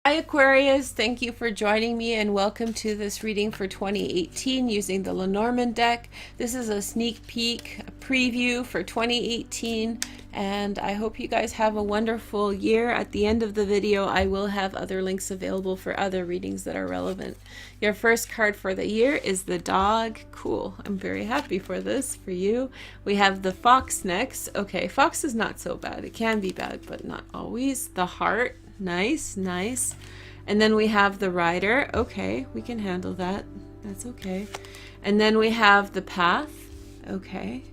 Hi Aquarius, thank you for joining me and welcome to this reading for 2018 using the Lenormand deck. This is a sneak peek, a preview for 2018, and I hope you guys have a wonderful year. At the end of the video, I will have other links available for other readings that are relevant. Your first card for the year is the dog. Cool. I'm very happy for this, for you. We have the fox next. Okay, fox is not so bad. It can be bad, but not always. The heart. Nice, nice. And then we have the rider. Okay, we can handle that. That's okay. And then we have the path. Okay.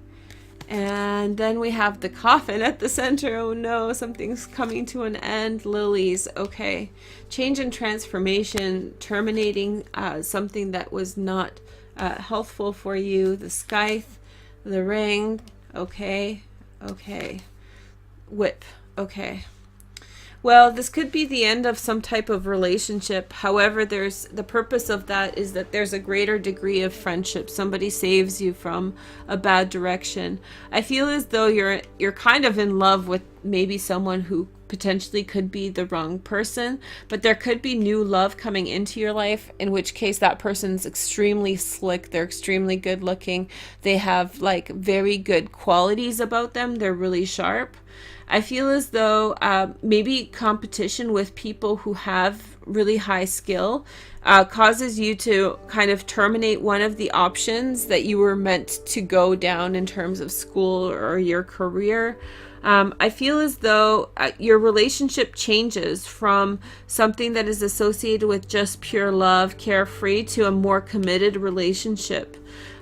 And then we have the coffin at the center. Oh no, something's coming to an end. Lilies. Okay. Change and transformation, terminating something that was not healthful for you. The scythe, the ring. Okay. Okay. Whip. Okay. Well, this could be the end of some type of relationship. However, the purpose of that is that there's a greater degree of friendship. Somebody saves you from a bad direction. I feel as though you're kind of in love with maybe someone who potentially could be the wrong person, but there could be new love coming into your life, in which case that person's extremely slick, they're extremely good looking, they have like very good qualities about them, they're really sharp. I feel as though maybe competition with people who have really high skill causes you to kind of terminate one of the options that you were meant to go down in terms of school or your career. I feel as though your relationship changes from something that is associated with just pure love, carefree, to a more committed relationship.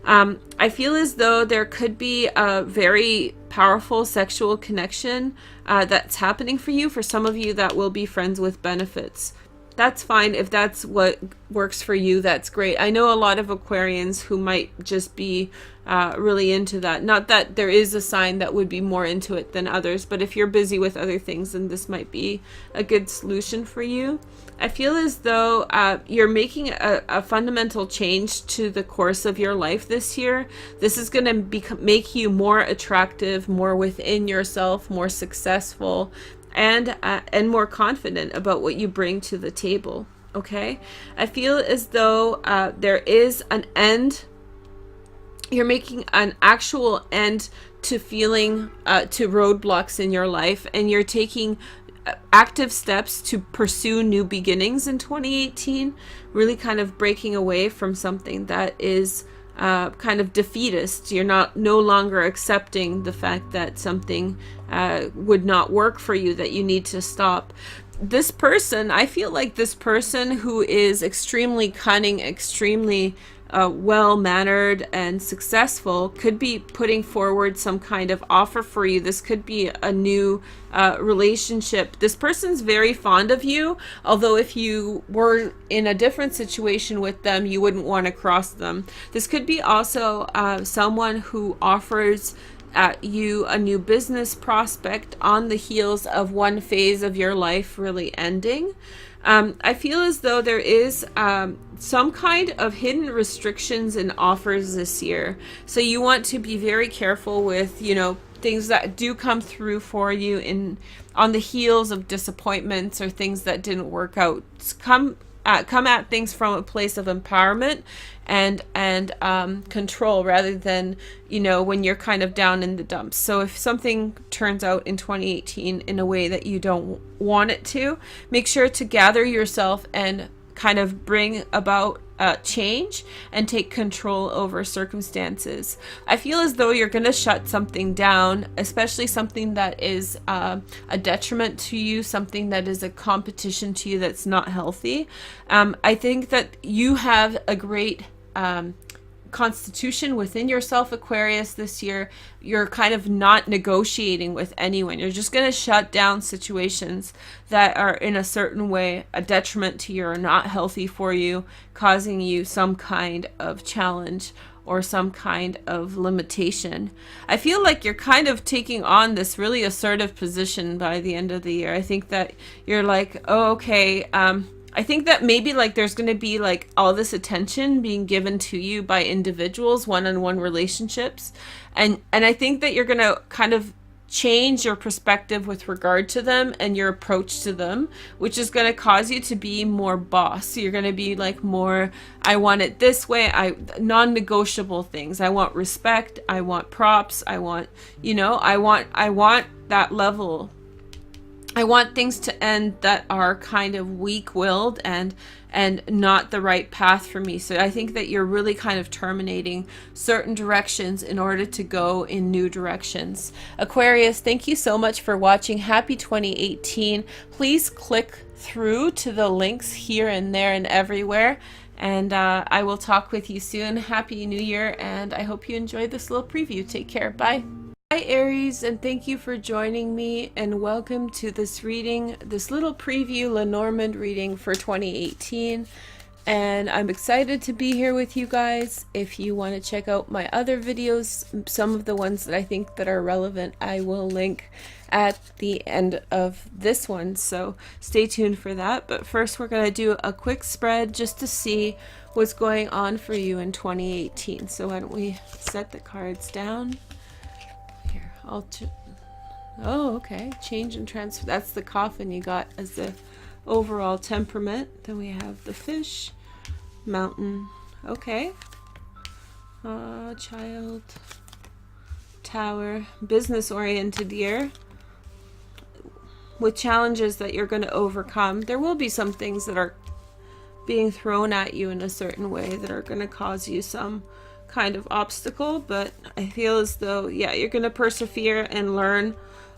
I feel as though there could be a very powerful sexual connection that's happening for you. For some of you, that will be friends with benefits. That's fine. If that's what works for you, that's great. I know a lot of Aquarians who might just be really into that. Not that there is a sign that would be more into it than others, but if you're busy with other things, then this might be a good solution for you. I feel as though you're making a fundamental change to the course of your life this year. This is going to make you more attractive, more within yourself, more successful, and more confident about what you bring to the table. Okay, I feel as though there is an end. You're making an actual end to feeling to roadblocks in your life, and you're taking active steps to pursue new beginnings in 2018, really kind of breaking away from something that is kind of defeatist. You're no longer accepting the fact that something would not work for you, that you need to stop. This person, I feel like this person who is extremely cunning, extremely well-mannered and successful, could be putting forward some kind of offer for you. This could be a new relationship. This person's very fond of you, although if you were in a different situation with them, you wouldn't want to cross them. This could be also someone who offers you a new business prospect on the heels of one phase of your life really ending. I feel as though there is some kind of hidden restrictions and offers this year. So you want to be very careful with, things that do come through for you on the heels of disappointments or things that didn't work out. Come at things from a place of empowerment and control, rather than when you're kind of down in the dumps. So if something turns out in 2018 in a way that you don't want it to, make sure to gather yourself and kind of bring about change and take control over circumstances. I feel as though you're going to shut something down, especially something that is a detriment to you, something that is a competition to you that's not healthy. I think that you have a great constitution within yourself, Aquarius. This year you're kind of not negotiating with anyone. You're just going to shut down situations that are in a certain way a detriment to you or not healthy for you, causing you some kind of challenge or some kind of limitation. I feel like you're kind of taking on this really assertive position by the end of the year. I think that you're like, oh, okay, I think that maybe like there's going to be like all this attention being given to you by individuals, one-on-one relationships. And I think that you're going to kind of change your perspective with regard to them and your approach to them, which is going to cause you to be more boss. So you're going to be like more, I want it this way, non-negotiable things. I want respect, I want props, I want, you know, I want that level. I want things to end that are kind of weak-willed and not the right path for me. So I think that you're really kind of terminating certain directions in order to go in new directions. Aquarius, thank you so much for watching. Happy 2018. Please click through to the links here and there and everywhere. And I will talk with you soon. Happy New Year, and I hope you enjoyed this little preview. Take care. Bye. Hi Aries, and thank you for joining me, and welcome to this reading, this little preview Lenormand reading for 2018. And I'm excited to be here with you guys. If you want to check out my other videos, some of the ones that I think that are relevant, I will link at the end of this one, so stay tuned for that. But first we're going to do a quick spread just to see what's going on for you in 2018. So why don't we set the cards down. Oh, okay. Change and transfer. That's the coffin you got as the overall temperament. Then we have the fish, mountain. Okay. Child, tower, business-oriented year with challenges that you're going to overcome. There will be some things that are being thrown at you in a certain way that are going to cause you some kind of obstacle, but I feel as though, yeah, you're going to persevere and learn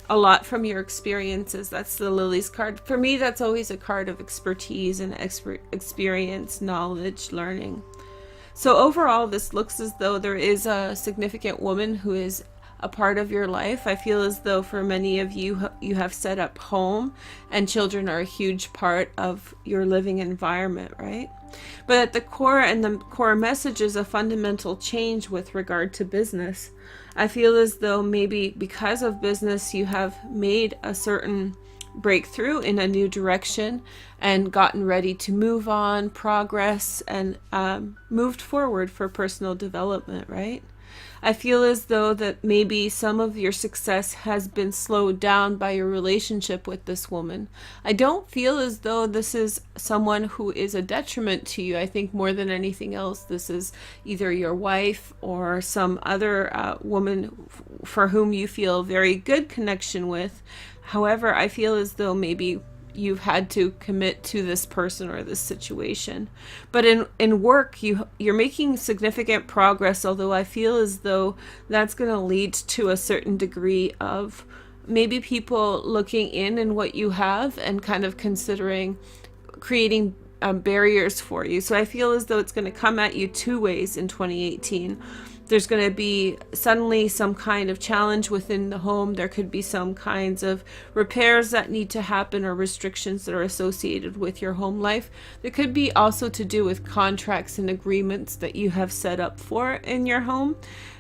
a lot from your experiences. That's the Lilies card. For me, that's always a card of expertise and experience, knowledge, learning. So overall, this looks as though there is a significant woman who is a part of your life. I feel as though for many of you, you have set up home, and children are a huge part of your living environment, right? But at the core, and the core message is a fundamental change with regard to business. I feel as though maybe because of business, you have made a certain breakthrough in a new direction and gotten ready to move on, progress, and moved forward for personal development, right? I feel as though that maybe some of your success has been slowed down by your relationship with this woman. I don't feel as though this is someone who is a detriment to you. I think more than anything else, this is either your wife or some other woman for whom you feel very good connection with. However, I feel as though maybe you've had to commit to this person or this situation. But in work, you're making significant progress, although I feel as though that's going to lead to a certain degree of maybe people looking in what you have and kind of considering creating barriers for you. So I feel as though it's going to come at you two ways in 2018. There's going to be suddenly some kind of challenge within the home. There could be some kinds of repairs that need to happen or restrictions that are associated with your home life. There could be also to do with contracts and agreements that you have set up for in your home.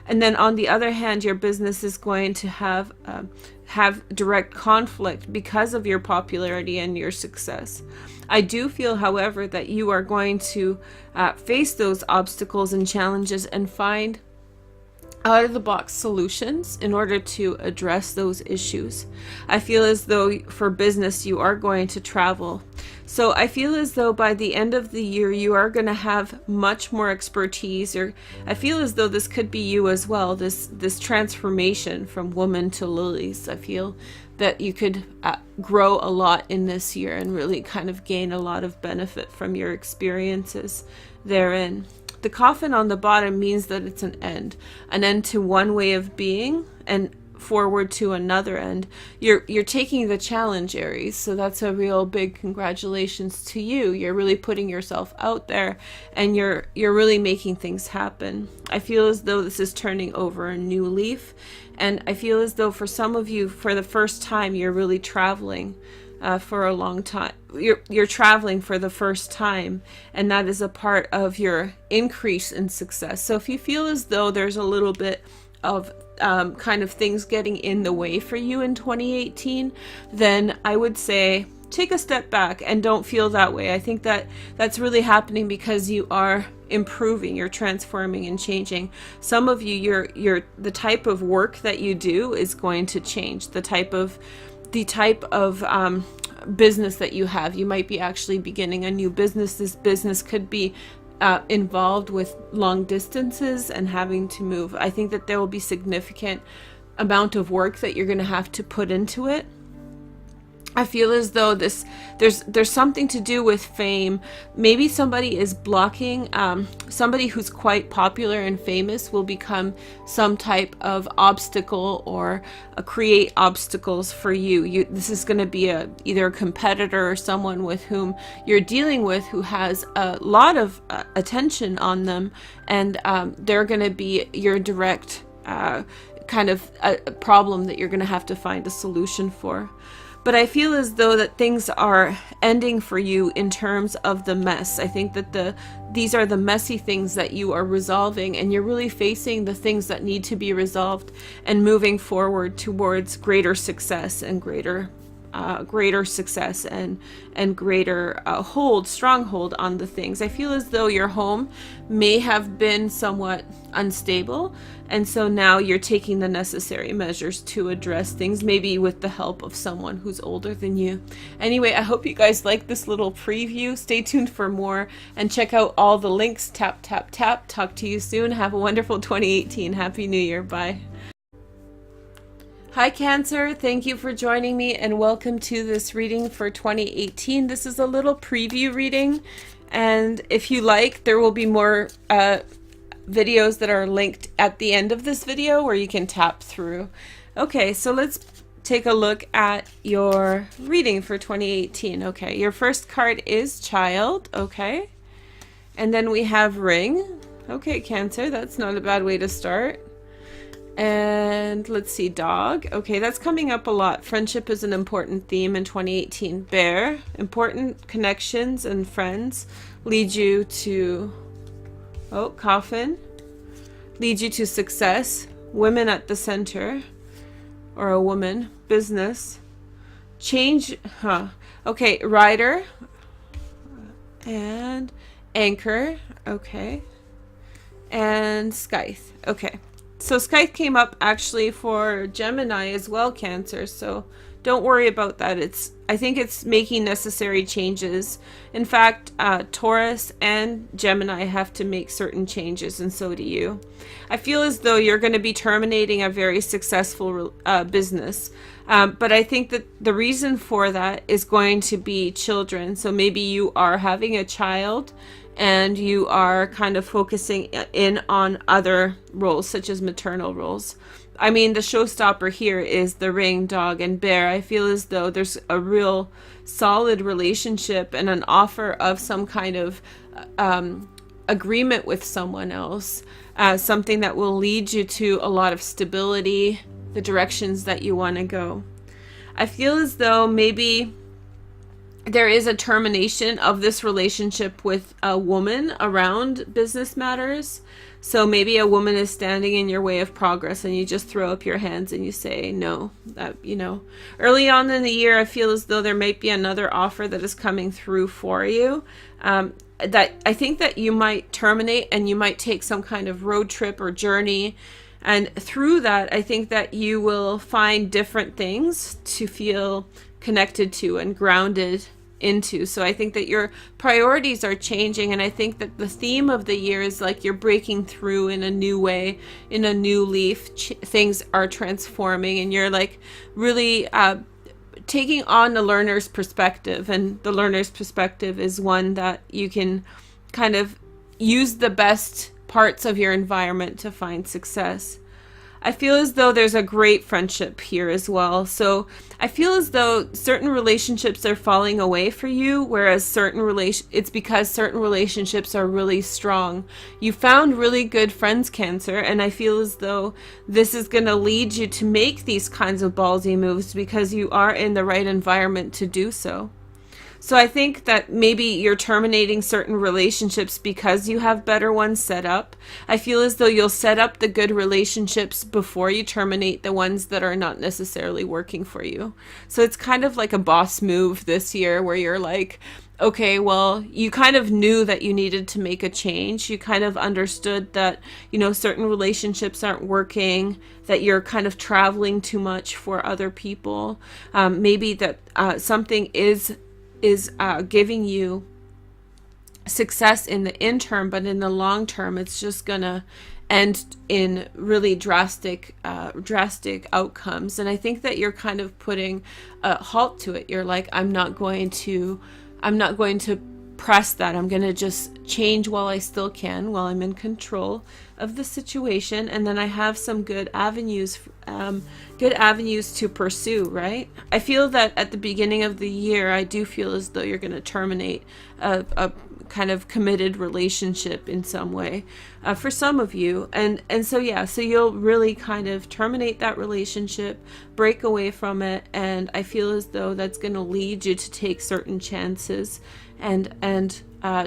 And then on the other hand, your business is going to have direct conflict because of your popularity and your success. I do feel, however, that you are going to face those obstacles and challenges and find out-of-the-box solutions in order to address those issues. I feel as though for business you are going to travel. So I feel as though by the end of the year you are going to have much more expertise, or I feel as though this could be you as well, this transformation from woman to lilies. I feel that you could grow a lot in this year and really kind of gain a lot of benefit from your experiences therein. The coffin on the bottom means that it's an end to one way of being and forward to another end. You're taking the challenge, Aries, so that's a real big congratulations to you. You're really putting yourself out there and you're really making things happen. I feel as though this is turning over a new leaf, and I feel as though for some of you, for the first time, you're really traveling for a long time. You're traveling for the first time, and that is a part of your increase in success. So if you feel as though there's a little bit of kind of things getting in the way for you in 2018, then I would say take a step back and don't feel that way. I think that that's really happening because you are improving, you're transforming and changing. Some of you, the type of work that you do is going to change. The type of business that you have. You might be actually beginning a new business. This business could be involved with long distances and having to move. I think that there will be significant amount of work that you're going to have to put into it. I feel as though there's something to do with fame. Maybe somebody is blocking, somebody who's quite popular and famous will become some type of obstacle or create obstacles for you. This is going to be either a competitor or someone with whom you're dealing with who has a lot of attention on them, and they're going to be your direct kind of a problem that you're going to have to find a solution for. But I feel as though that things are ending for you in terms of the mess. I think that these are the messy things that you are resolving, and you're really facing the things that need to be resolved and moving forward towards greater success and greater success and greater stronghold on the things. I feel as though your home may have been somewhat unstable, and so now you're taking the necessary measures to address things, maybe with the help of someone who's older than you. Anyway, I hope you guys like this little preview. Stay tuned for more and check out all the links. Tap, tap, tap. Talk to you soon. Have a wonderful 2018. Happy New Year. Bye. Hi Cancer, thank you for joining me and welcome to this reading for 2018. This is a little preview reading, and if you like, there will be more videos that are linked at the end of this video where you can tap through. Okay, so let's take a look at your reading for 2018. Okay, your first card is Child, okay, and then we have Ring. Okay, Cancer, that's not a bad way to start. And let's see, Dog. Okay, that's coming up a lot. Friendship is an important theme in 2018. Bear, important connections and friends lead you to, Coffin, lead you to success. Women at the center, or a woman. Business. Change, okay, Rider. And Anchor, okay. And Scythe, okay. So Scythe came up actually for Gemini as well, Cancer, so don't worry about that. I think it's making necessary changes. In fact, Taurus and Gemini have to make certain changes, and so do you. I feel as though you're going to be terminating a very successful business, but I think that the reason for that is going to be children. So maybe you are having a child and you are kind of focusing in on other roles, such as maternal roles. I mean, the showstopper here is the Ring, Dog, and Bear. I feel as though there's a real solid relationship and an offer of some kind of agreement with someone else, something that will lead you to a lot of stability, the directions that you want to go. I feel as though maybe there is a termination of this relationship with a woman around business matters. So maybe a woman is standing in your way of progress and you just throw up your hands and you say no. That, early on in the year, I feel as though there might be another offer that is coming through for you. That I think that you might terminate, and you might take some kind of road trip or journey. And through that, I think that you will find different things to feel connected to and grounded into. So I think that your priorities are changing, and I think that the theme of the year is like you're breaking through in a new way, in a new leaf. Things are transforming, and you're like really taking on the learner's perspective, and the learner's perspective is one that you can kind of use the best parts of your environment to find success. I feel as though there's a great friendship here as well. So I feel as though certain relationships are falling away for you, whereas it's because certain relationships are really strong. You found really good friends, Cancer, and I feel as though this is going to lead you to make these kinds of ballsy moves because you are in the right environment to do so. So I think that maybe you're terminating certain relationships because you have better ones set up. I feel as though you'll set up the good relationships before you terminate the ones that are not necessarily working for you. So it's kind of like a boss move this year where you're like, okay, well, you kind of knew that you needed to make a change. You kind of understood that, you know, certain relationships aren't working, that you're kind of traveling too much for other people. Maybe that something is giving you success in the interim, but in the long term, it's just gonna end in really drastic outcomes. And I think that you're kind of putting a halt to it. You're like, I'm not going to press that. I'm going to just change while I still can, while I'm in control of the situation. And then I have some good avenues to pursue, right? I feel that at the beginning of the year, I do feel as though you're going to terminate a kind of committed relationship in some way for some of you. And so, yeah, so you'll really kind of terminate that relationship, break away from it. And I feel as though that's going to lead you to take certain chances and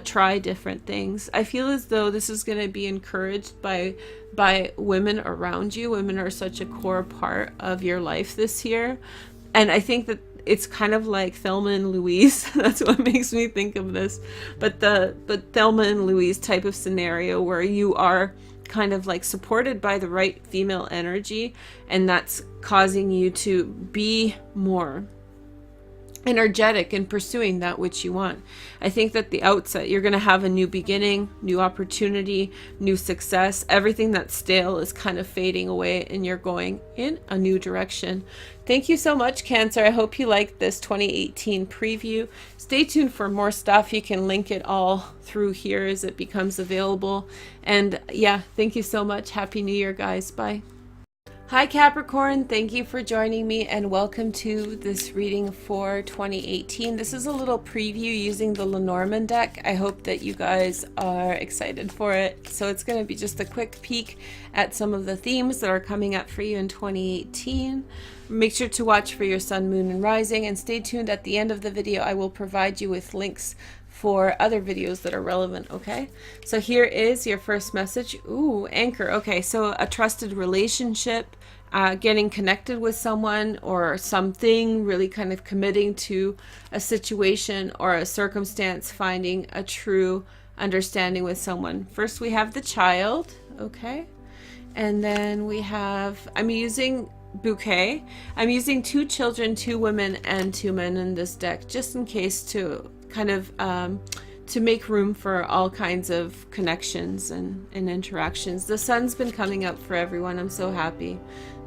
try different things. I feel as though this is going to be encouraged by women around you. Women are such a core part of your life this year. And I think that it's kind of like Thelma and Louise. That's what makes me think of this. But Thelma and Louise type of scenario where you are kind of like supported by the right female energy, and that's causing you to be more energetic in pursuing that which you want. I think that the outset, you're going to have a new beginning, new opportunity, new success. Everything that's stale is kind of fading away and you're going in a new direction. Thank you so much, Cancer. I hope you liked this 2018 preview. Stay tuned for more stuff. You can link it all through here as it becomes available. And yeah, thank you so much. Happy New Year, guys. Bye. Hi Capricorn, thank you for joining me and welcome to this reading for 2018. This is a little preview using the Lenormand deck. I hope that you guys are excited for it. So it's going to be just a quick peek at some of the themes that are coming up for you in 2018. Make sure to watch for your sun, moon, and rising, and stay tuned. At the end of the video, I will provide you with links for other videos that are relevant. Okay, so here is your first message. Ooh, anchor. Okay, so a trusted relationship, getting connected with someone or something, really kind of committing to a situation or a circumstance, finding a true understanding with someone. First we have the Child. Okay, and then we have, I'm using bouquet. I'm using 2 children, 2 women, and 2 men in this deck, just in case to kind of to make room for all kinds of connections and interactions. The sun's been coming up for everyone. I'm so happy.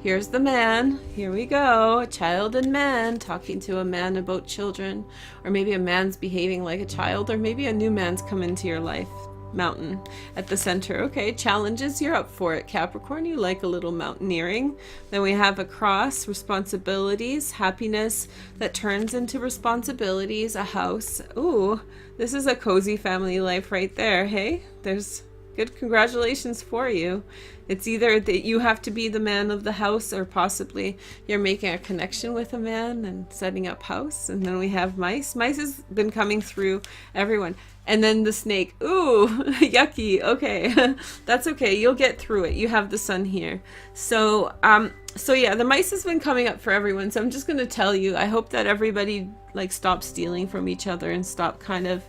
Here's the man. Here we go. A child and man talking to a man about children. Or maybe a man's behaving like a child, or maybe a new man's come into your life. Mountain at the center. Okay, challenges, you're up for it, Capricorn. You like a little mountaineering. Then we have a cross, responsibilities, happiness that turns into responsibilities, a house. Ooh, this is a cozy family life right there. Hey, there's good congratulations for you. It's either that you have to be the man of the house, or possibly you're making a connection with a man and setting up house. And then we have mice. Mice has been coming through everyone. And then the snake. Ooh, yucky. Okay, that's okay. You'll get through it. You have the sun here. So yeah, the mice has been coming up for everyone. So I'm just going to tell you, I hope that everybody like stops stealing from each other and stop kind of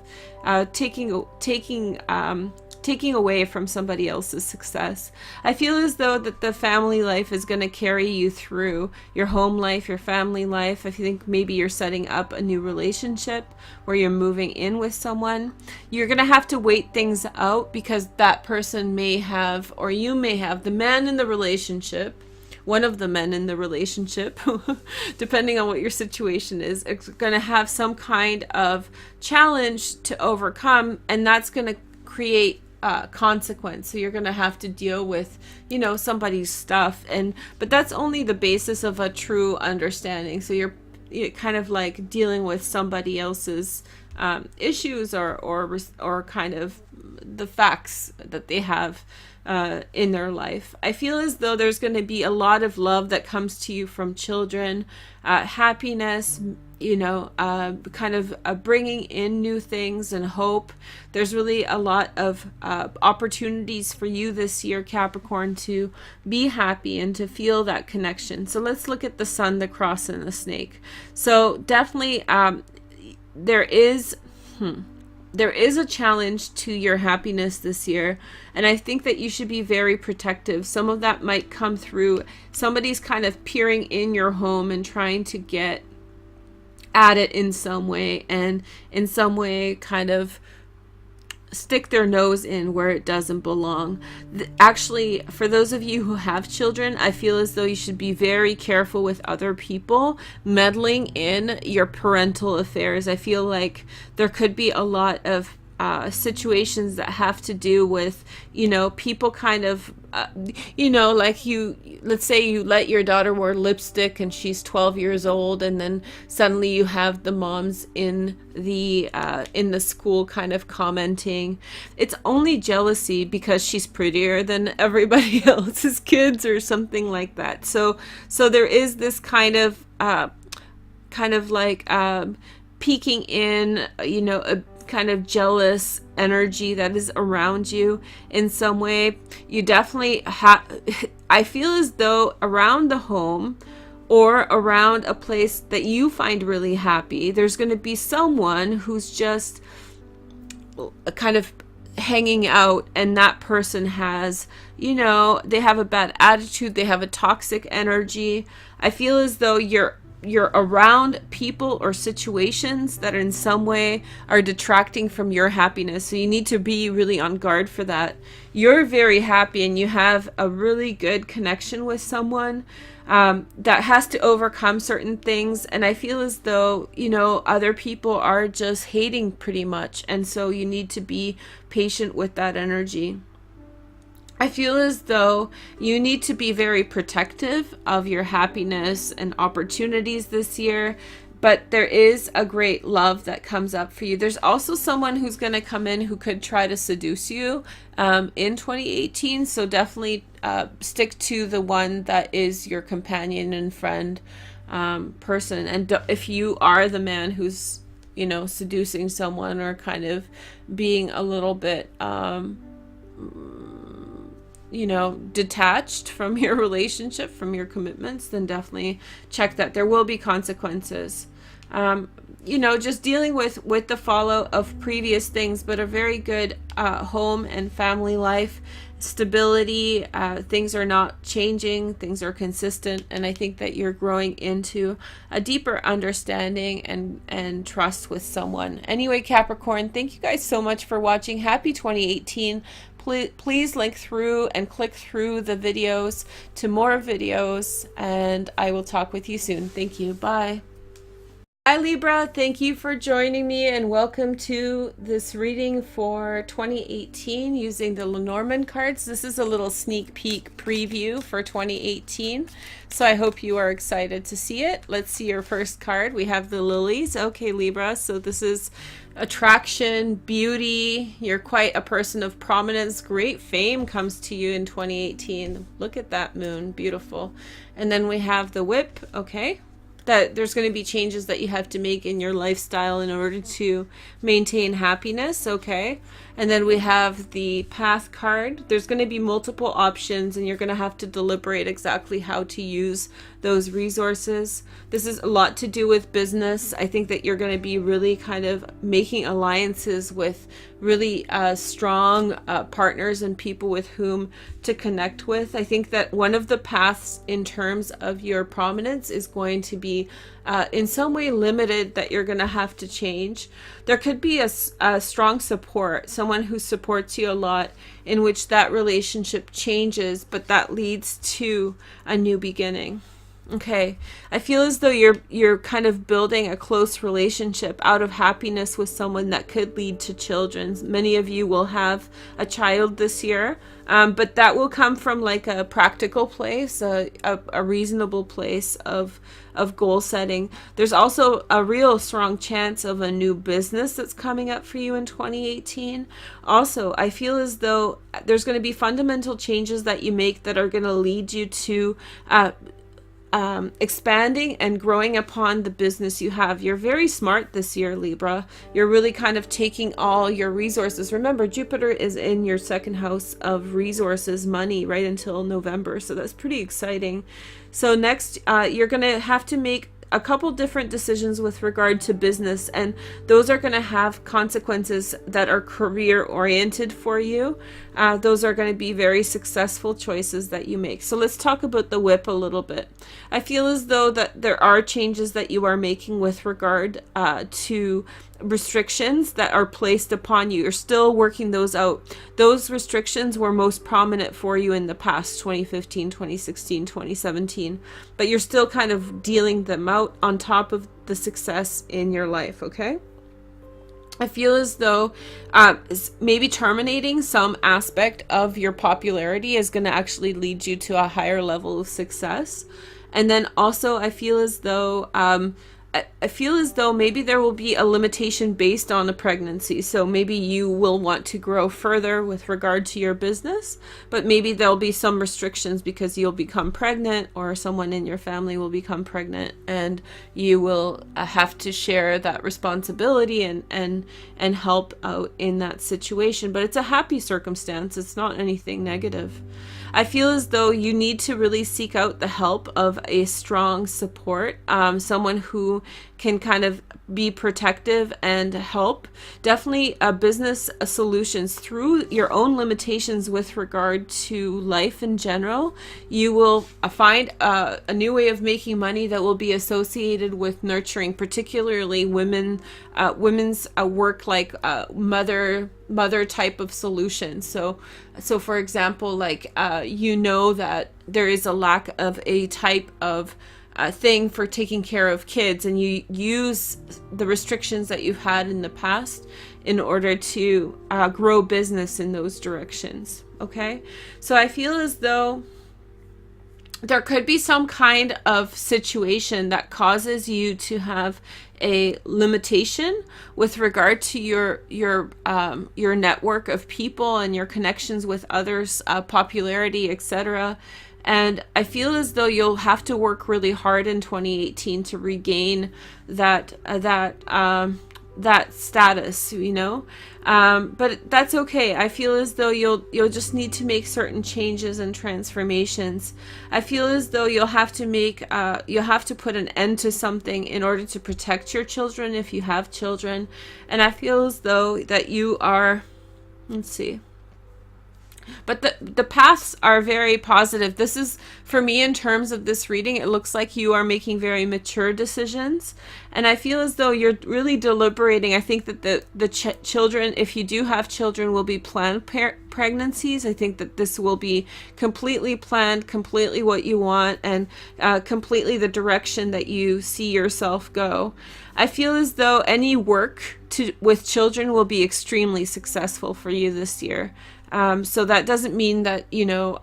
taking away from somebody else's success. I feel as though that the family life is going to carry you through your home life, your family life. I think maybe you're setting up a new relationship where you're moving in with someone. You're going to have to wait things out because that person may have, or you may have, the man in the relationship, one of the men in the relationship, depending on what your situation is going to have some kind of challenge to overcome, and that's going to create consequence. So you're going to have to deal with, you know, somebody's stuff, but that's only the basis of a true understanding. So you're kind of like dealing with somebody else's issues or kind of the facts that they have in their life. I feel as though there's going to be a lot of love that comes to you from children, happiness, you know, kind of bringing in new things and hope. There's really a lot of opportunities for you this year, Capricorn, to be happy and to feel that connection. So let's look at the sun, the cross, and the snake. So definitely there is There is a challenge to your happiness this year, and I think that you should be very protective. Some of that might come through somebody's kind of peering in your home and trying to get at it in some way, and in some way kind of stick their nose in where it doesn't belong. Actually, for those of you who have children, I feel as though you should be very careful with other people meddling in your parental affairs. I feel like there could be a lot of situations that have to do with, you know, people kind of, you know, like let's say you let your daughter wear lipstick and she's 12 years old, and then suddenly you have the moms in the school kind of commenting it's only jealousy because she's prettier than everybody else's kids or something like that. So there is this kind of like peeking in, you know, a kind of jealous energy that is around you in some way. You definitely I feel as though around the home or around a place that you find really happy, there's going to be someone who's just kind of hanging out, and that person has, you know, they have a bad attitude, they have a toxic energy. I feel as though you're around people or situations that in some way are detracting from your happiness. So you need to be really on guard for that. You're very happy and you have a really good connection with someone that has to overcome certain things. And I feel as though, you know, other people are just hating pretty much. And so you need to be patient with that energy. I feel as though you need to be very protective of your happiness and opportunities this year, but there is a great love that comes up for you. There's also someone who's going to come in who could try to seduce you in 2018, so definitely stick to the one that is your companion and friend person. And if you are the man who's, you know, seducing someone or kind of being a little bit you know, detached from your relationship, from your commitments, then definitely check that. There will be consequences. You know, just dealing with the fallout of previous things, but a very good home and family life, stability. Things are not changing, things are consistent, and I think that you're growing into a deeper understanding and trust with someone. Anyway, Capricorn, thank you guys so much for watching. Happy 2018. Please link through and click through the videos to more videos, and I will talk with you soon. Thank you. Bye. Hi Libra, thank you for joining me and welcome to this reading for 2018 using the Lenormand cards. This is a little sneak peek preview for 2018, so I hope you are excited to see it. Let's see your first card. We have the lilies. Okay, Libra, so this is attraction, beauty. You're quite a person of prominence. Great fame comes to you in 2018. Look at that moon, beautiful. And then we have the whip. Okay, that there's going to be changes that you have to make in your lifestyle in order to maintain happiness. Okay, and then we have the path card. There's going to be multiple options and you're going to have to deliberate exactly how to use those resources. This is a lot to do with business. I think that you're going to be really kind of making alliances with really strong partners and people with whom to connect with. I think that one of the paths in terms of your prominence is going to be in some way limited, that you're going to have to change. There could be a strong support, someone who supports you a lot, in which that relationship changes, but that leads to a new beginning. Okay, I feel as though you're kind of building a close relationship out of happiness with someone that could lead to children. Many of you will have a child this year, but that will come from like a practical place, a reasonable place of goal setting. There's also a real strong chance of a new business that's coming up for you in 2018. Also, I feel as though there's going to be fundamental changes that you make that are going to lead you to expanding and growing upon the business you have. You're very smart this year, Libra. You're really kind of taking all your resources. Remember, Jupiter is in your second house of resources, money, right until November. So that's pretty exciting. So next, you're going to have to make a couple different decisions with regard to business, and those are going to have consequences that are career oriented for you. Those are going to be very successful choices that you make. So let's talk about the whip a little bit. I feel as though that there are changes that you are making with regard to restrictions that are placed upon you. You're still working those out. Those restrictions were most prominent for you in the past, 2015, 2016, 2017, but you're still kind of dealing them out on top of the success in your life, okay? I feel as though maybe terminating some aspect of your popularity is going to actually lead you to a higher level of success. And then also I feel as though maybe there will be a limitation based on a pregnancy. So maybe you will want to grow further with regard to your business, but maybe there'll be some restrictions because you'll become pregnant, or someone in your family will become pregnant, and you will have to share that responsibility and help out in that situation. But it's a happy circumstance. It's not anything negative. I feel as though you need to really seek out the help of a strong support, someone who can kind of be protective and help. Definitely business solutions through your own limitations with regard to life in general. You will find a new way of making money that will be associated with nurturing, particularly women's work, like mother type of solution. So for example, like you know that there is a lack of a type of thing for taking care of kids, and you use the restrictions that you've had in the past in order to grow business in those directions. Okay, so I feel as though there could be some kind of situation that causes you to have a limitation with regard to your network of people and your connections with others, popularity, etc. And I feel as though you'll have to work really hard in 2018 to regain that status, you know. But that's okay. I feel as though you'll just need to make certain changes and transformations. I feel as though you'll have to put an end to something in order to protect your children if you have children. And I feel as though that you are, let's see. But the paths are very positive. This is, for me, in terms of this reading, it looks like you are making very mature decisions. And I feel as though you're really deliberating. I think that the children, if you do have children, will be planned pregnancies. I think that this will be completely planned, completely what you want, and completely the direction that you see yourself go. I feel as though any work with children will be extremely successful for you this year. So that doesn't mean that, you know,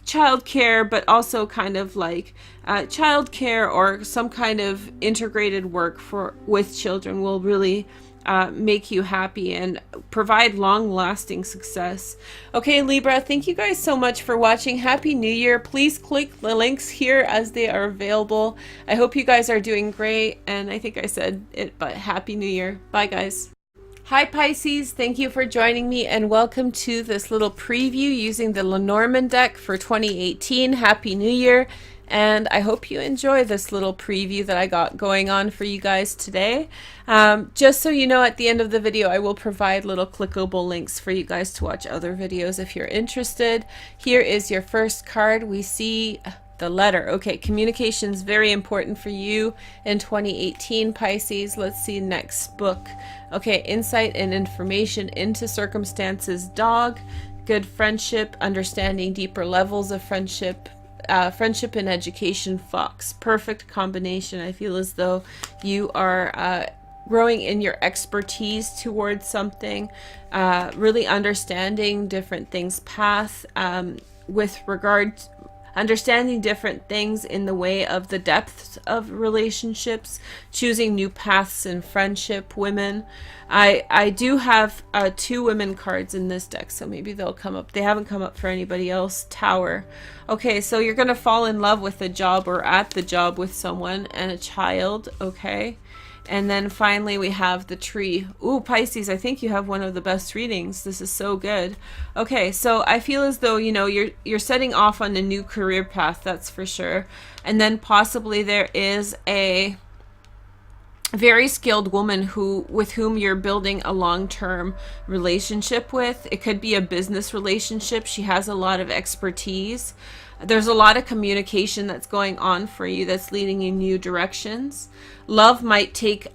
childcare, but also kind of like childcare or some kind of integrated work with children will really make you happy and provide long-lasting success. Okay, Libra, thank you guys so much for watching. Happy New Year. Please click the links here as they are available. I hope you guys are doing great, and I think I said it, but Happy New Year. Bye, guys. Hi Pisces, thank you for joining me, and welcome to this little preview using the Lenormand deck for 2018. Happy New Year, and I hope you enjoy this little preview that I got going on for you guys today. Just so you know, at the end of the video I will provide little clickable links for you guys to watch other videos if you're interested. Here is your first card. We see the letter. Okay, communication's very important for you in 2018, Pisces. Let's see next book. Okay, insight and information into circumstances, dog. Good friendship, understanding deeper levels of friendship. Friendship and education, fox. Perfect combination. I feel as though you are growing in your expertise towards something, really understanding different things, path with regard to understanding different things in the way of the depths of relationships, choosing new paths in friendship, women. I do have 2 women cards in this deck, so maybe they'll come up. They haven't come up for anybody else. Tower. Okay, so you're going to fall in love with a job or at the job with someone and a child, okay? And then finally we have the tree. Ooh, Pisces, I think you have one of the best readings. This is so good. Okay, so I feel as though, you know, you're setting off on a new career path, that's for sure. And then possibly there is a very skilled woman with whom you're building a long-term relationship with. It could be a business relationship. She has a lot of expertise. There's a lot of communication that's going on for you that's leading in new directions. Love might take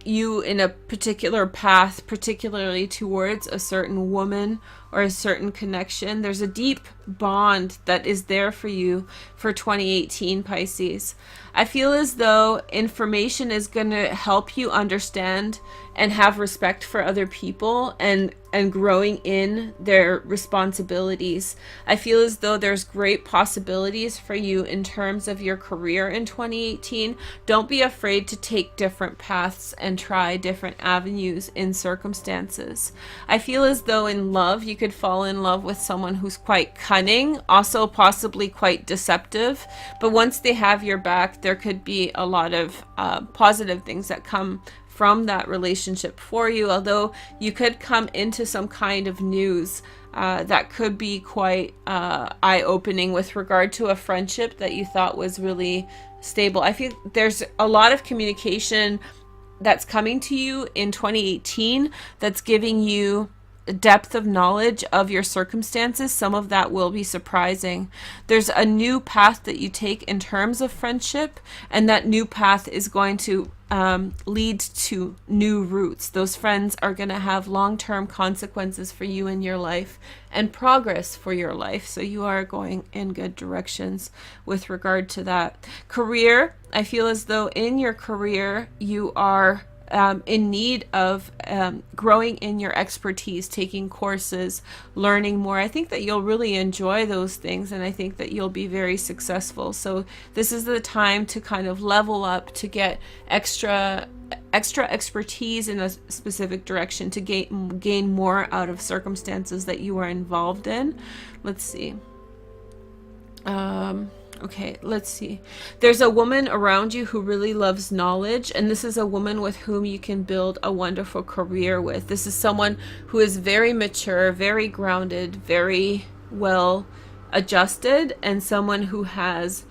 you in a particular path, particularly towards a certain woman or a certain connection. There's a deep bond that is there for you for 2018, Pisces. I feel as though information is going to help you understand and have respect for other people and growing in their responsibilities. I feel as though there's great possibilities for you in terms of your career in 2018. Don't be afraid to take different paths and try different avenues in circumstances. I feel as though in love, you could fall in love with someone who's quite cunning, also possibly quite deceptive, but once they have your back, there could be a lot of positive things that come from that relationship for you, although you could come into some kind of news that could be quite eye-opening with regard to a friendship that you thought was really stable. I feel there's a lot of communication that's coming to you in 2018 that's giving you depth of knowledge of your circumstances. Some of that will be surprising. There's a new path that you take in terms of friendship, and that new path is going to lead to new roots. Those friends are going to have long-term consequences for you in your life and progress for your life. So you are going in good directions with regard to that. Career, I feel as though in your career you are in need of growing in your expertise, taking courses, learning more. I think that you'll really enjoy those things, and I think that you'll be very successful. So this is the time to kind of level up, to get extra expertise in a specific direction, to gain more out of circumstances that you are involved in. Let's see. Okay, let's see. There's a woman around you who really loves knowledge, and this is a woman with whom you can build a wonderful career with. This is someone who is very mature, very grounded, very well adjusted, and someone who has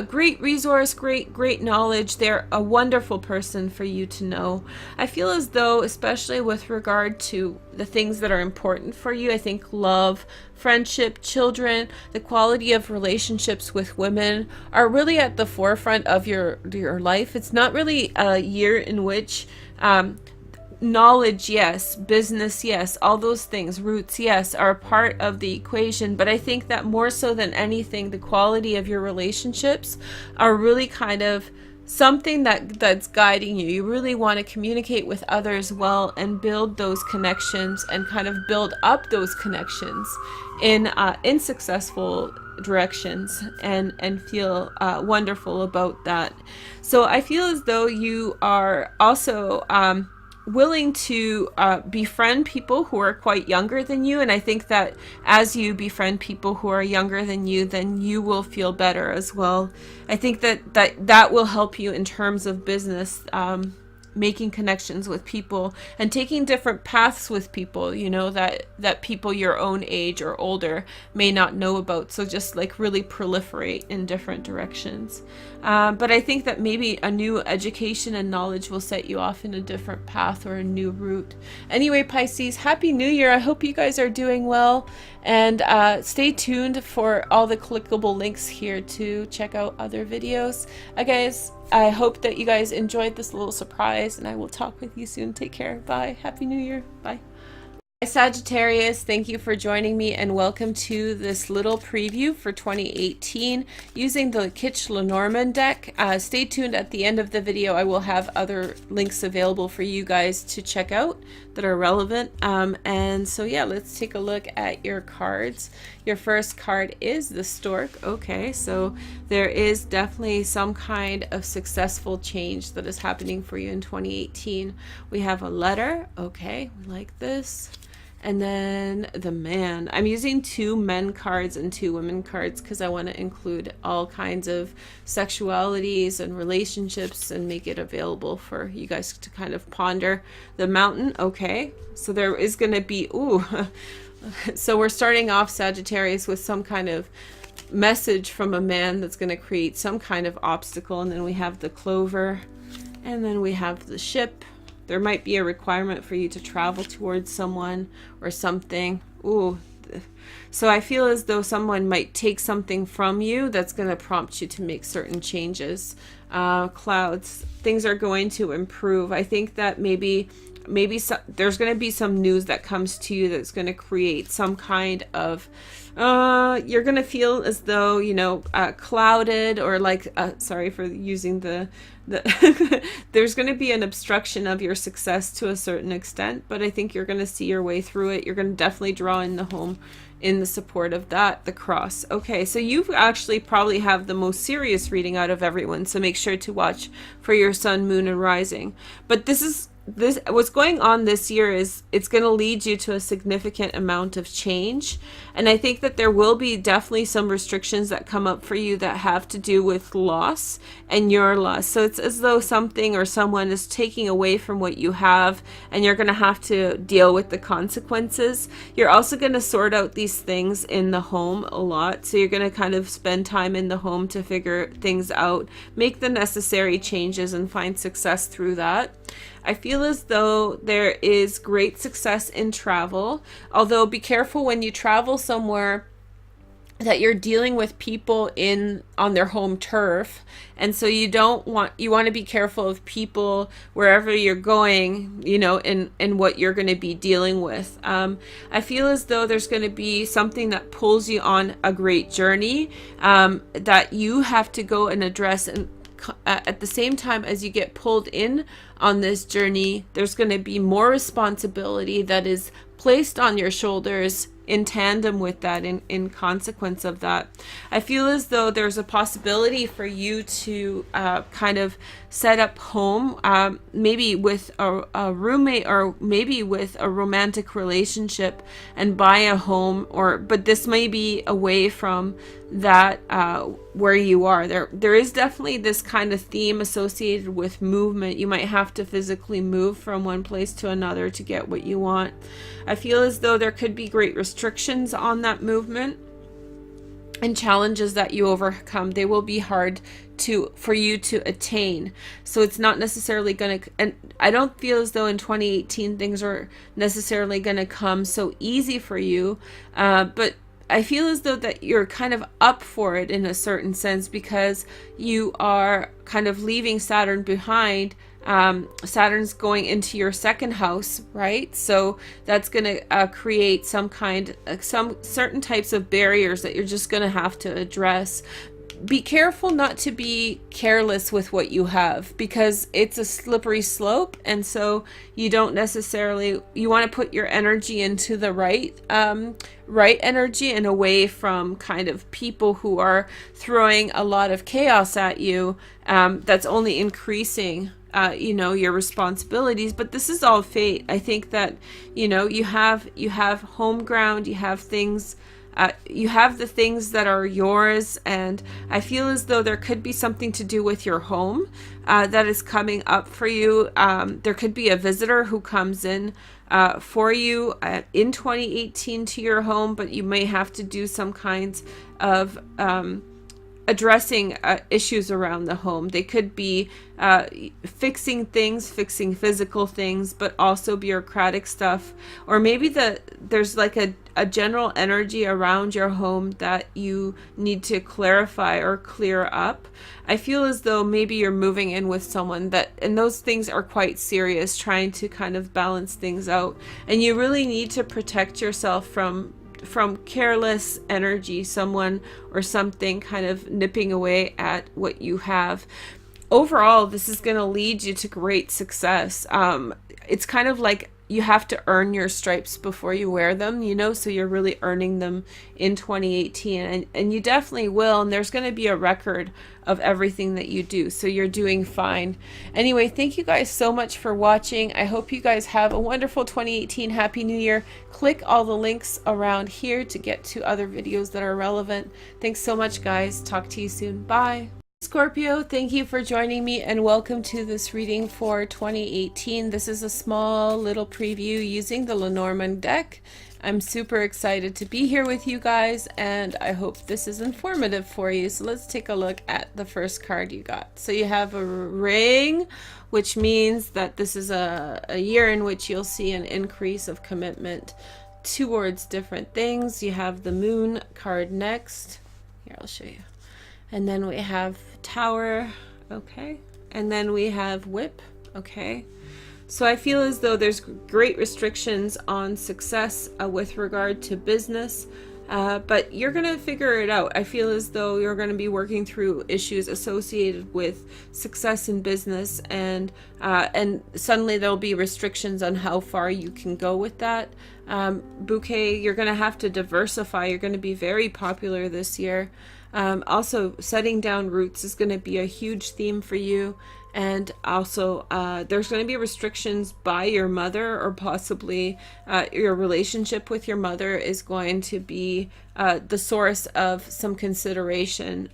great resource, great knowledge. They're a wonderful person for you to know. I feel as though, especially with regard to the things that are important for you, I think love, friendship, children, the quality of relationships with women are really at the forefront of your life. It's not really a year in which knowledge, yes, business, yes, all those things, roots, yes, are a part of the equation. But I think that more so than anything, the quality of your relationships are really kind of something that's guiding you. You really want to communicate with others well and build those connections and kind of build up those connections in successful directions and feel wonderful about that. So I feel as though you are also willing to befriend people who are quite younger than you, and I think that as you befriend people who are younger than you, then you will feel better as well. I think that will help you in terms of business, making connections with people and taking different paths with people, you know, that people your own age or older may not know about. So just like really proliferate in different directions. But I think that maybe a new education and knowledge will set you off in a different path or a new route. Anyway, Pisces, Happy New Year. I hope you guys are doing well, and stay tuned for all the clickable links here to check out other videos. Guys, I hope that you guys enjoyed this little surprise, and I will talk with you soon. Take care. Bye. Happy New Year. Bye. Hi Sagittarius, thank you for joining me, and welcome to this little preview for 2018 using the Kitsch Lenormand deck. Stay tuned at the end of the video. I will have other links available for you guys to check out that are relevant. And so yeah, let's take a look at your cards. Your first card is the Stork. Okay, so there is definitely some kind of successful change that is happening for you in 2018. We have a letter. Okay, we like this. And then the man. I'm using 2 men cards and 2 women cards because I want to include all kinds of sexualities and relationships and make it available for you guys to kind of ponder. The mountain, okay. So there is going to be, ooh. So we're starting off Sagittarius with some kind of message from a man that's going to create some kind of obstacle. And then we have the clover, and then we have the ship. There might be a requirement for you to travel towards someone or something. Ooh. So I feel as though someone might take something from you that's going to prompt you to make certain changes. Clouds, things are going to improve. I think that maybe there's going to be some news that comes to you that's going to create some kind of you're going to feel as though, you know, clouded, or like sorry for using the there's going to be an obstruction of your success to a certain extent, but I think you're going to see your way through it. You're going to definitely draw in the home in the support of that. The cross. Okay, so you actually probably have the most serious reading out of everyone, so make sure to watch for your sun, moon, and rising. But this what's going on this year is it's going to lead you to a significant amount of change, and I think that there will be definitely some restrictions that come up for you that have to do with loss and your loss. So it's as though something or someone is taking away from what you have, and you're going to have to deal with the consequences. You're also going to sort out these things in the home a lot, so you're going to kind of spend time in the home to figure things out, make the necessary changes, and find success through that. I feel as though there is great success in travel, although be careful when you travel somewhere that you're dealing with people on their home turf, and so you want to be careful of people wherever you're going, you know, in what you're going to be dealing with. I feel as though there's going to be something that pulls you on a great journey that you have to go and address, and at the same time as you get pulled in on this journey, there's going to be more responsibility that is placed on your shoulders in tandem with that, in consequence of that. I feel as though there's a possibility for you to kind of set up home, maybe with a roommate, or maybe with a romantic relationship, and buy a home, but this may be away from that where you are. There is definitely this kind of theme associated with movement. You might have to physically move from one place to another to get what you want. I feel as though there could be great restrictions on that movement and challenges that you overcome. They will be hard for you to attain. So it's not necessarily going to, and I don't feel as though in 2018 things are necessarily going to come so easy for you, but I feel as though that you're kind of up for it in a certain sense, because you are kind of leaving Saturn behind. Saturn's going into your second house, right? So that's going to create some certain types of barriers that you're just going to have to address. Be careful not to be careless with what you have, because it's a slippery slope, and so you want to put your energy into the right energy, and away from kind of people who are throwing a lot of chaos at you. That's only increasing your responsibilities. But this is all fate. I think that, you have home ground, you have things, you have the things that are yours, and I feel as though there could be something to do with your home that is coming up for you. There could be a visitor who comes in for you in 2018 to your home, but you may have to do some kinds of addressing issues around the home. They could be fixing physical things, but also bureaucratic stuff. Or maybe there's like a general energy around your home that you need to clarify or clear up. I feel as though maybe you're moving in with someone and those things are quite serious, trying to kind of balance things out. And you really need to protect yourself from careless energy, someone or something kind of nipping away at what you have. Overall, this is going to lead you to great success. It's kind of like you have to earn your stripes before you wear them, you know, so you're really earning them in 2018, and you definitely will, and there's going to be a record of everything that you do, so you're doing fine. Anyway, thank you guys so much for watching. I hope you guys have a wonderful 2018. Happy New Year. Click all the links around here to get to other videos that are relevant. Thanks so much, guys. Talk to you soon. Bye. Scorpio, thank you for joining me and welcome to this reading for 2018. This is a small little preview using the Lenormand deck. I'm super excited to be here with you guys, and I hope this is informative for you. So let's take a look at the first card you got. So you have a ring, which means that this is a year in which you'll see an increase of commitment towards different things. You have the moon card next. Here, I'll show you. And then we have Tower, okay, and then we have Whip, okay. So I feel as though there's great restrictions on success with regard to business, but you're gonna figure it out. I feel as though you're gonna be working through issues associated with success in business, and suddenly there'll be restrictions on how far you can go with that. Bouquet, you're gonna have to diversify. You're gonna be very popular this year. Also, setting down roots is going to be a huge theme for you, and also there's going to be restrictions by your mother, or possibly your relationship with your mother is going to be the source of some consideration,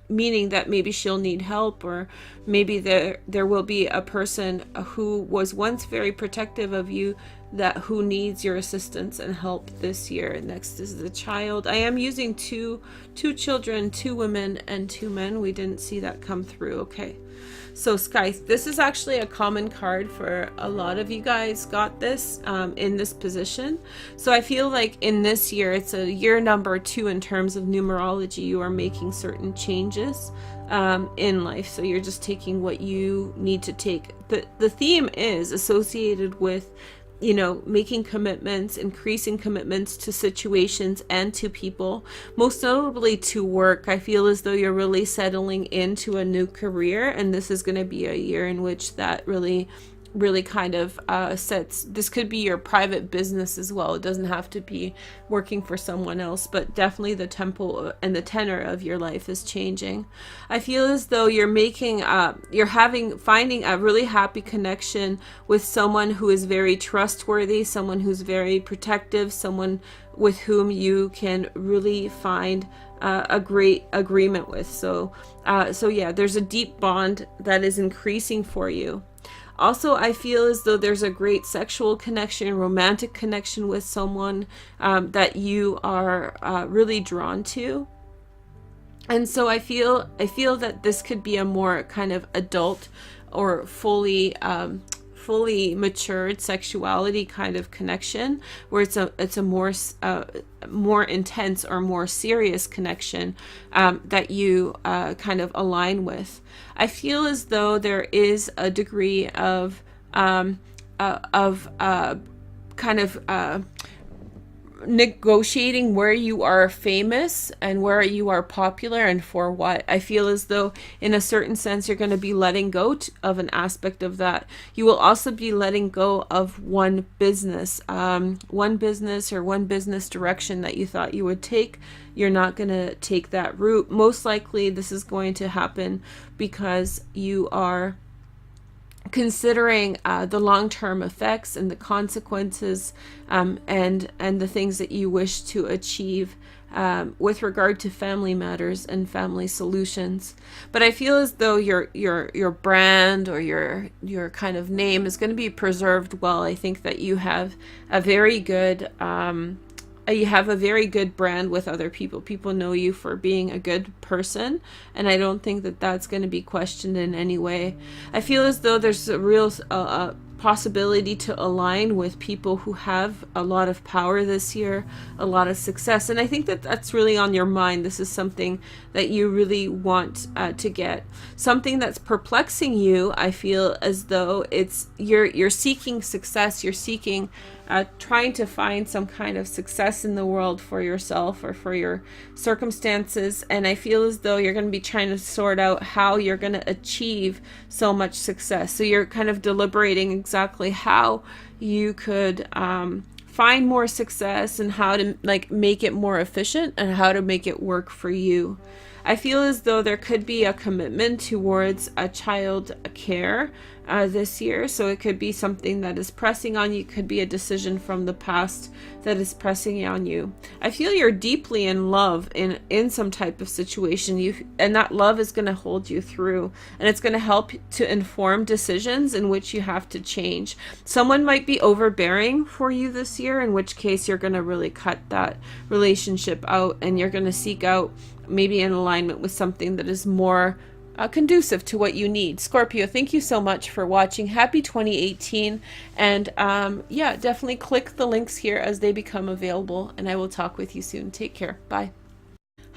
meaning that maybe she'll need help, or maybe there will be a person who was once very protective of you who needs your assistance and help this year. Next is the Child. I am using two children, 2 women and 2 men. We didn't see that come through. Okay, so Sky, this is actually a common card for a lot of you guys. Got this in this position. So I feel like in this year, it's a year number 2 in terms of numerology. You are making certain changes in life, so you're just taking what you need to take. The theme is associated with, you know, making commitments, increasing commitments to situations and to people, most notably to work. I feel as though you're really settling into a new career, and this is going to be a year in which that really kind of sets, this could be your private business as well. It doesn't have to be working for someone else, but definitely the tempo and the tenor of your life is changing. I feel as though you're making finding a really happy connection with someone who is very trustworthy, someone who's very protective, someone with whom you can really find a great agreement with. So yeah, there's a deep bond that is increasing for you. Also, I feel as though there's a great sexual connection, romantic connection with someone that you are really drawn to. And so I feel that this could be a more kind of adult or fully matured sexuality kind of connection, where it's a more intense or more serious connection that you kind of align with. I feel as though there is a degree of negotiating where you are famous and where you are popular and for what. I feel as though in a certain sense you're going to be letting go of an aspect of that. You will also be letting go of one business or one business direction that you thought you would take. You're not going to take that route. Most likely this is going to happen because you are considering the long-term effects and the consequences and the things that you wish to achieve with regard to family matters and family solutions. But I feel as though your brand or your kind of name is going to be preserved well. I think that you have a very good brand with other people. People know you for being a good person, and I don't think that that's going to be questioned in any way. I feel as though there's a real possibility to align with people who have a lot of power this year, a lot of success, and I think that that's really on your mind. This is something that you really want to get. Something that's perplexing you, I feel as though it's you're seeking success, you're seeking trying to find some kind of success in the world for yourself or for your circumstances, and I feel as though you're going to be trying to sort out how you're going to achieve so much success. So you're kind of deliberating exactly how you could find more success and how to like make it more efficient and how to make it work for you. I feel as though there could be a commitment towards a child care this year. So it could be something that is pressing on you. It could be a decision from the past that is pressing on you. I feel you're deeply in love in some type of situation. And that love is going to hold you through. And it's going to help to inform decisions in which you have to change. Someone might be overbearing for you this year, in which case you're going to really cut that relationship out. And you're going to seek out maybe in alignment with something that is more conducive to what you need. Scorpio, thank you so much for watching. Happy 2018. And yeah, definitely click the links here as they become available. And I will talk with you soon. Take care. Bye.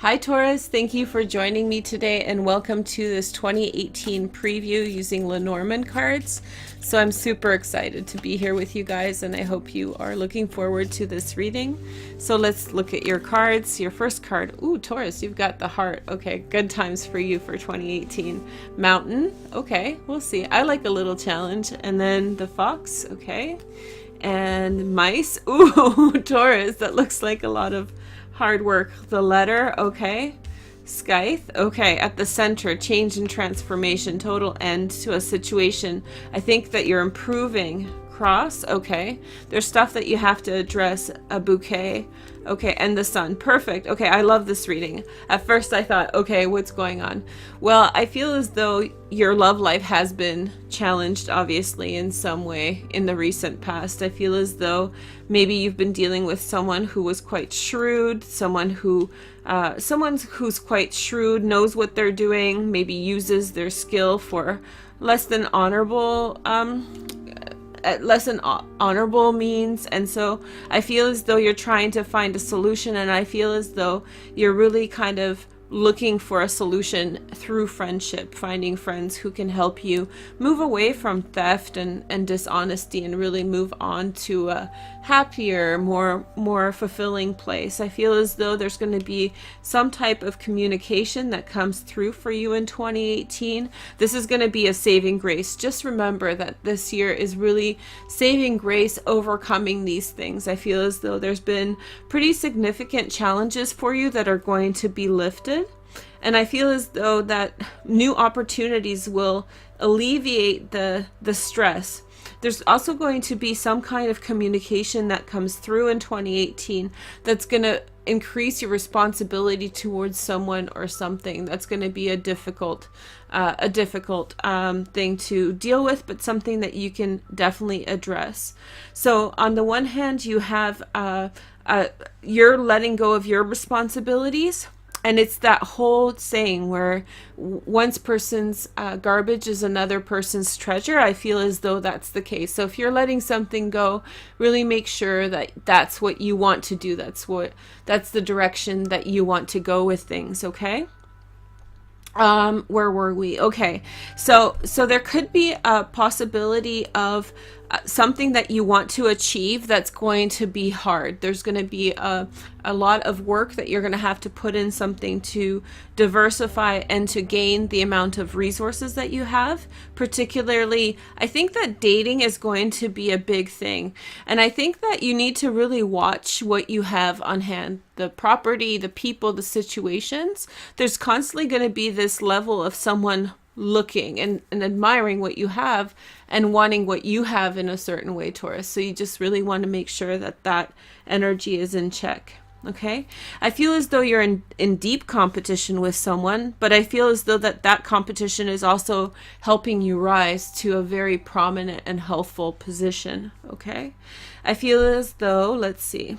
Hi Taurus, thank you for joining me today and welcome to this 2018 preview using Lenormand cards. So I'm super excited to be here with you guys and I hope you are looking forward to this reading. So let's look at your cards. Your first card, ooh, Taurus, you've got the heart. Okay, good times for you for 2018. Mountain, okay, we'll see. I like a little challenge. And then the fox, okay. And mice, ooh, Taurus, that looks like a lot of hard work. The letter, okay. Scythe, okay. At the center, change and transformation, total end to a situation. I think that you're improving. Cross, okay. There's stuff that you have to address. A bouquet, okay. And the sun, perfect. Okay, I love this reading. At first I thought, okay, what's going on? Well, I feel as though your love life has been challenged, obviously, in some way in the recent past. I feel as though maybe you've been dealing with someone who was quite shrewd, someone who's quite shrewd, knows what they're doing, maybe uses their skill for less than honorable means. And so I feel as though you're trying to find a solution, and I feel as though you're really kind of looking for a solution through friendship, finding friends who can help you move away from theft and dishonesty and really move on to a happier, more fulfilling place. I feel as though there's going to be some type of communication that comes through for you in 2018. This is going to be a saving grace. Just remember that this year is really saving grace, overcoming these things. I feel as though there's been pretty significant challenges for you that are going to be lifted. And I feel as though that new opportunities will alleviate the stress. There's also going to be some kind of communication that comes through in 2018 that's going to increase your responsibility towards someone or something. That's going to be a difficult thing to deal with, but something that you can definitely address. So on the one hand, you have you're letting go of your responsibilities. And it's that whole saying where one person's garbage is another person's treasure. I feel as though that's the case. So if you're letting something go, really make sure that that's what you want to do. That's the direction that you want to go with things. Okay. Where were we? Okay. So there could be a possibility of something that you want to achieve that's going to be hard. There's going to be a lot of work that you're going to have to put in something to diversify and to gain the amount of resources that you have. Particularly, I think that dating is going to be a big thing. And I think that you need to really watch what you have on hand. The property, the people, the situations. There's constantly going to be this level of someone looking and admiring what you have and wanting what you have in a certain way, Taurus. So you just really want to make sure that that energy is in check. Okay. I feel as though you're in deep competition with someone, but I feel as though that competition is also helping you rise to a very prominent and helpful position. Okay. I feel as though, let's see.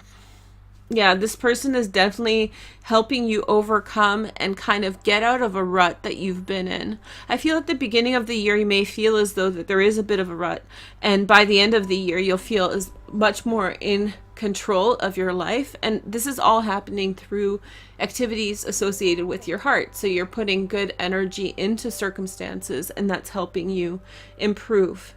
Yeah, this person is definitely helping you overcome and kind of get out of a rut that you've been in. I feel at the beginning of the year, you may feel as though that there is a bit of a rut. And by the end of the year, you'll feel as much more in control of your life. And this is all happening through activities associated with your heart. So you're putting good energy into circumstances, and that's helping you improve.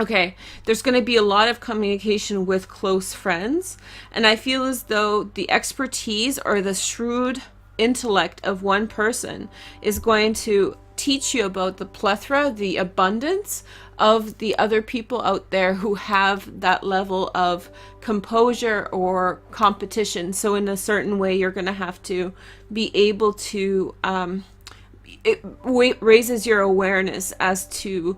Okay, there's going to be a lot of communication with close friends, and I feel as though the expertise or the shrewd intellect of one person is going to teach you about the plethora, the abundance of the other people out there who have that level of composure or competition. So in a certain way, you're going to have to be able to, it raises your awareness as to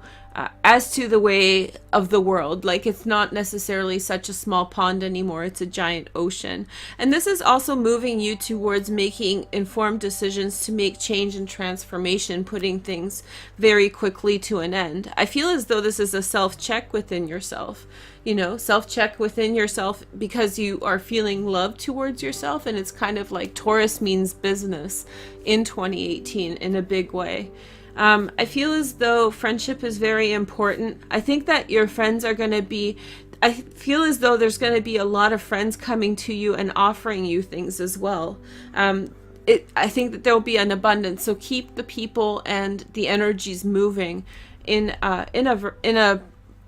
the way of the world. Like, it's not necessarily such a small pond anymore, it's a giant ocean. And this is also moving you towards making informed decisions to make change and transformation, putting things very quickly to an end. I feel as though this is a self-check within yourself, you know, self-check within yourself, because you are feeling love towards yourself. And it's kind of like Taurus means business in 2018 in a big way. I feel as though friendship is very important. I think that your friends are going to be, I feel as though there's going to be a lot of friends coming to you and offering you things as well. I think that there will be an abundance. So keep the people and the energies moving in a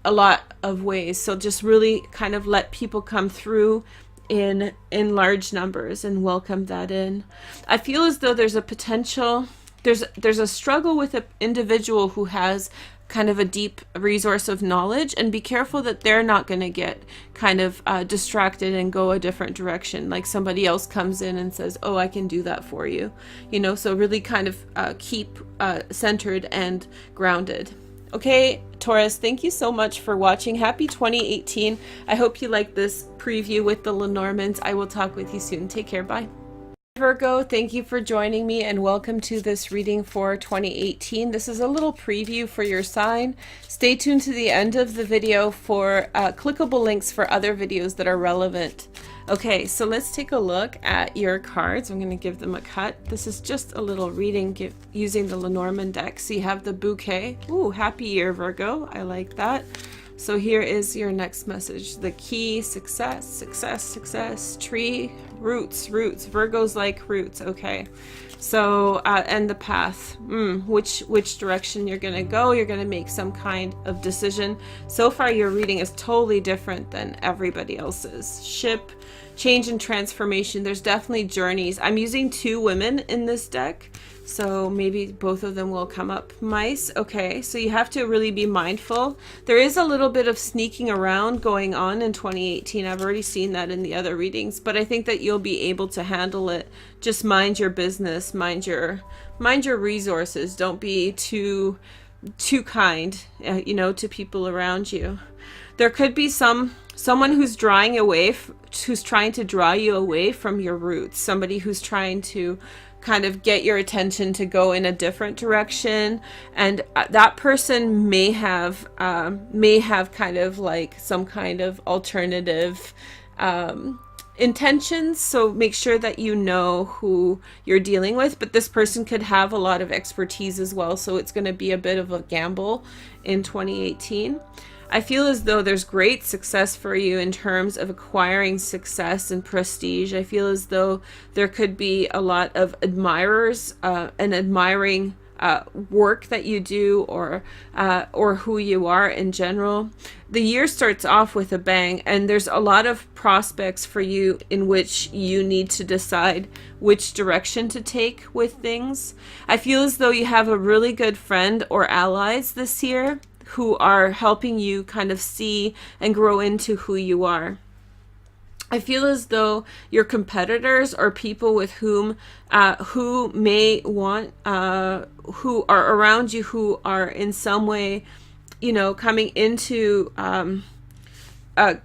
lot of ways. So just really kind of let people come through in large numbers and welcome that in. I feel as though there's a potential, there's a struggle with an individual who has kind of a deep resource of knowledge, and be careful that they're not going to get kind of distracted and go a different direction. Like somebody else comes in and says, oh, I can do that for you, you know. So really kind of keep centered and grounded. Okay, Taurus, thank you so much for watching. Happy 2018. I hope you like this preview with the Lenormands. I will talk with you soon. Take care. Bye. Virgo, thank you for joining me and welcome to this reading for 2018. This is a little preview for your sign. Stay tuned to the end of the video for clickable links for other videos that are relevant. Okay, so let's take a look at your cards. I'm going to give them a cut. This is just a little reading using the Lenormand deck. So you have the bouquet. Ooh, happy year, Virgo. I like that. So here is your next message. The key, success, success, success, tree, roots, roots. Virgo's like roots. Okay. So, and the path, which direction you're going to go. You're going to make some kind of decision. So far, your reading is totally different than everybody else's. Ship, change and transformation. There's definitely journeys. I'm using 2 women in this deck, so maybe both of them will come up. Mice. Okay, so you have to really be mindful. There is a little bit of sneaking around going on in 2018. I've already seen that in the other readings, but I think that you'll be able to handle it. Just mind your business, mind your resources. Don't be too kind, you know, to people around you. There could be someone who's trying to draw you away from your roots. Somebody who's trying to kind of get your attention to go in a different direction, and that person may have kind of like some kind of alternative intentions. So make sure that you know who you're dealing with, but this person could have a lot of expertise as well, so it's going to be a bit of a gamble in 2018. I feel as though there's great success for you in terms of acquiring success and prestige. I feel as though there could be a lot of admirers and admiring work that you do, or who you are in general. The year starts off with a bang, and there's a lot of prospects for you in which you need to decide which direction to take with things. I feel as though you have a really good friend or allies this year who are helping you kind of see and grow into who you are. I feel as though your competitors or people with whom who may want who are around you, who are in some way, you know, coming into a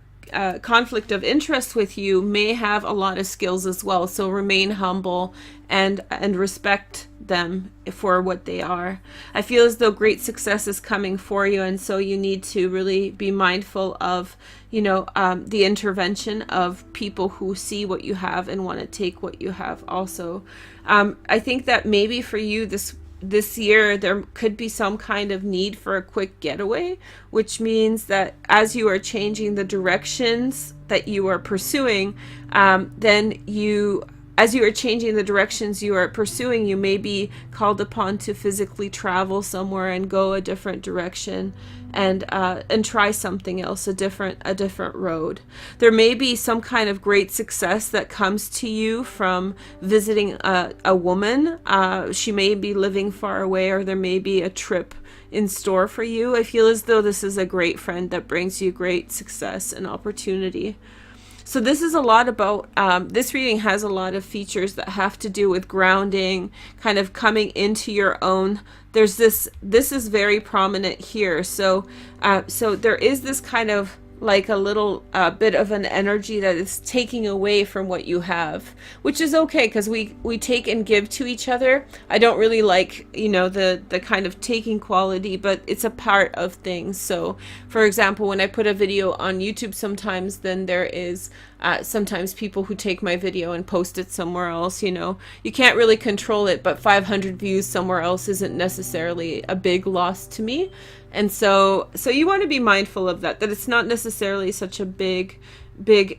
conflict of interest with you, may have a lot of skills as well. So remain humble and respect them for what they are. I feel as though great success is coming for you, and so you need to really be mindful of, you know, the intervention of people who see what you have and want to take what you have also. I think that maybe for you this year there could be some kind of need for a quick getaway, which means that as you are changing the directions that you are pursuing, then you as you are changing the directions you are pursuing, you may be called upon to physically travel somewhere and go a different direction, and try something else, a different road. There may be some kind of great success that comes to you from visiting a woman. She may be living far away, or there may be a trip in store for you. I feel as though this is a great friend that brings you great success and opportunity. So this is a lot about, this reading has a lot of features that have to do with grounding, kind of coming into your own. There's this is very prominent here. So there is this kind of like a little bit of an energy that is taking away from what you have, which is okay, because we take and give to each other. I don't really like, you know, the kind of taking quality, but it's a part of things. So for example, when I put a video on YouTube sometimes, then there is sometimes people who take my video and post it somewhere else. You know, you can't really control it, but 500 views somewhere else isn't necessarily a big loss to me. And so you want to be mindful of that it's not necessarily such a big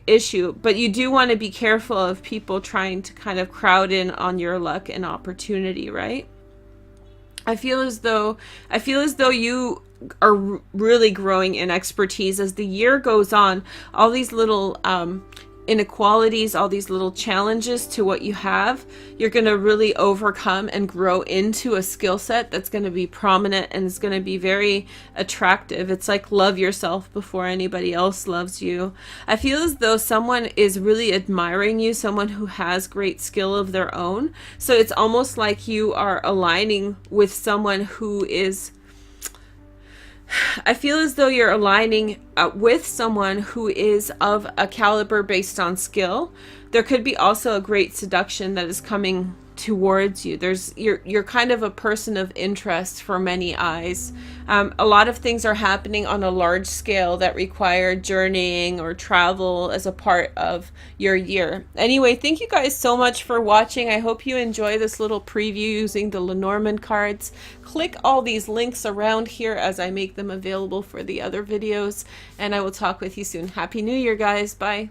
issue, but you do want to be careful of people trying to kind of crowd in on your luck and opportunity, right? I feel as though you are really growing in expertise as the year goes on. All these little inequalities, all these little challenges to what you have, you're going to really overcome and grow into a skill set that's going to be prominent and it's going to be very attractive. It's like love yourself before anybody else loves you. I feel as though someone is really admiring you, someone who has great skill of their own. So it's almost like you are aligning with someone who is, I feel as though you're aligning with someone who is of a caliber based on skill. There could be also a great seduction that is coming towards you. You're kind of a person of interest for many eyes. A lot of things are happening on a large scale that require journeying or travel as a part of your year. Anyway, thank you guys so much for watching. I hope you enjoy this little preview using the Lenormand cards. Click all these links around here as I make them available for the other videos, and I will talk with you soon. Happy New Year, guys. Bye.